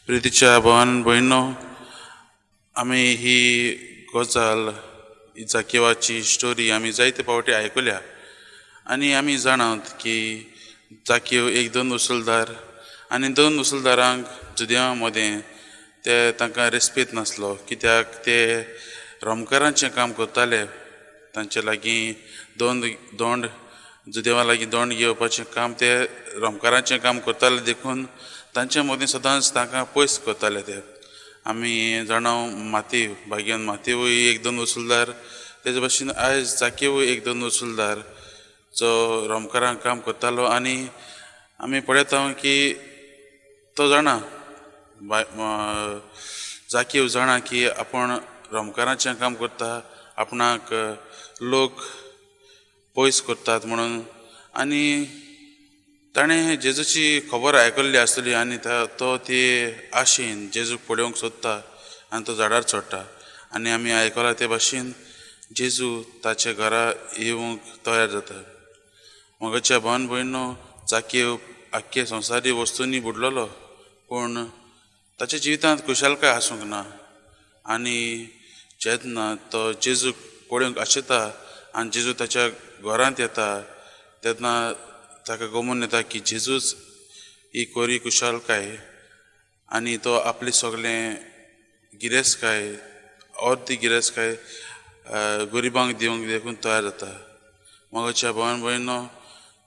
प्रितीच्या भावान भयणो, आमी ही गजाल जाकेवाची स्टोरी आमी जायते फावटी आयकल्या आनी आमी जाणात की जाकेव एक दोन उसूलदार आनी दोन उसूलदारांक जुद्यां मदें ते तांकां रेस्पेत नासलो, कित्याक ते रोमकारांचें काम करताले. तांचे लागीं दोंड जुदेवा लागीं दोंड घेवपाचें काम ते रोमकारांचें काम करताले देखून तांचे मदीं सदांच तांकां पयस करताले. ते आमी जाणाव मातीव भाग्यान मातीवूय एक दोन वसूलदार, तेजे भाशेन आयज जाकेवूय एक दोन वसूलदार जो रोमकारांक काम करतालो. आनी आमी पळयता की तो जाणा, जाकेव जाणा की आपूण रोमकारांचें काम करता, आपणाक लोक पयस करतात म्हणून. आनी ताणें जेजूची खबर आयकल्ली आसतली आनी तो ती आशेन जेजूक पळोवंक सोदता आनी तो झाडार चडटा. आनी आमी आयकलां ते भाशेन जेजू ताच्या घरा येवंक तयार जाता. मोगाच्या भावन भयणो, जाकेव आख्खे संवसारी वस्तूंनी बुडलेलो, पूण ताच्या जिवितांत खुशालकाय आसूंक ना. आनी जेन्ना तो जेजूक पळोवंक आशेता आनी जेजू ताच्या घरांत येता तेन्ना ताका गमून येता की जेजूच ही कोरी खुशालकाय आनी तो आपली सगळें गिरेस्तकाय, अर्दी गिरेस्तकाय गरिबांक दिवंक देखून तयार जाता. मोगाच्या भावन भयणो,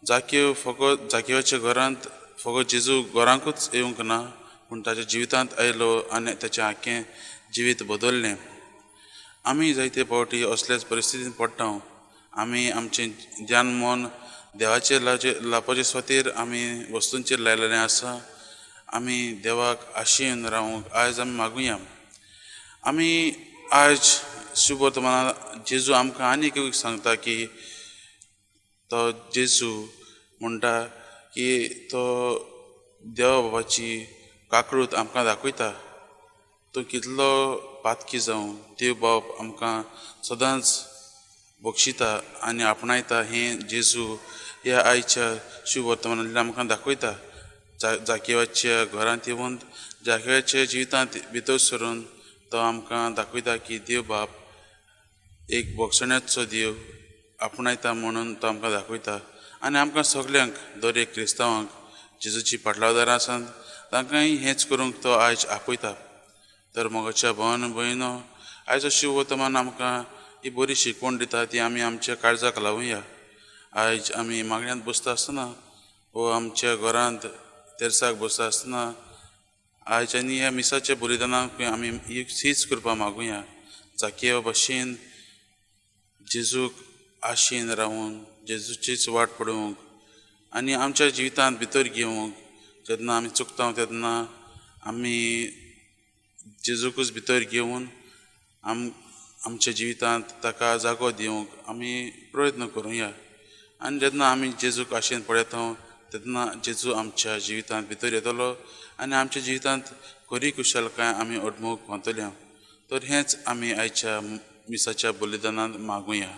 जाकेवाच्या घरांत फकत जेजू घरांकूच येवंक ना, पूण ताच्या जिवितांत आयलो आनी ताचें आख्खें जिवीत बदल्लें. आमी जायते फावटी असल्याच परिस्थितीन पडटा. आमी आमचें ध्यान मन देवाचेर लावपाचे सुवातेर आमी वस्तूंचेर लायलेलें आसा. आमी देवाक आशेन रावूंक आयज आमी मागुया. आमी आयज शुभ वर्तमानांत जेजू आमकां आनीक एक सांगता की तो जेजू म्हणटा की तो देवा बाबाची काकळूत आमकां दाखयता. तो कितलो पातकी जावं देव बाब आमकां सदांच बक्षिता आनी आपणायता. हें जेजू ह्या आयच्या शुभ वर्तमानांतल्यान आमकां दाखयता. जाकेवाच्या घरांत येवन जाकेवाच्या जिवितांत भितर सरून तो आमकां दाखयता की देव बाब एक बक्षण्याचो देव आपणायता म्हणून तो आमकां दाखयता. आनी आमकां सगल्यांक, दर एक क्रिस्तांवांक जेजूची फाटलावदारां आसात तांकांय हेंच करूंक तो आयज आपयता. तर मोगाच्या भावन भयणो, आयचो शुभ वर्तमान आमकां ही बरी शिकवण दिता ती आमी आमच्या काळजाक लावुया. आयज आमी मागण्यांत बसता आसतना वो आमच्या घरांत तेरसाक बसता आसतना आयज आनी ह्या मिसाच्या बलिदानाक आमी हीच कृपा मागुया. जाकेवा भाशेन जेजूक आशेन रावून जेजूचीच वाट पळोवंक आनी आमच्या जिवितांत भितर घेवंक. जेन्ना आमी चुकता तेन्ना आमी जेजूकूच भितर घेवन आमच्या जिवितांत ताका जागो दिवंक आमी प्रयत्न करुया. आनी जेन्ना आमी जेजूक आशेन पळयता तेन्ना जेजू आमच्या जिवितांत भितर येतलो आनी आमच्या जिवितांत खरी खुशालकाय आमी अडमूक पावतल्या. तर हेंच आमी आयच्या मिसाच्या बलिदानांत मागुया.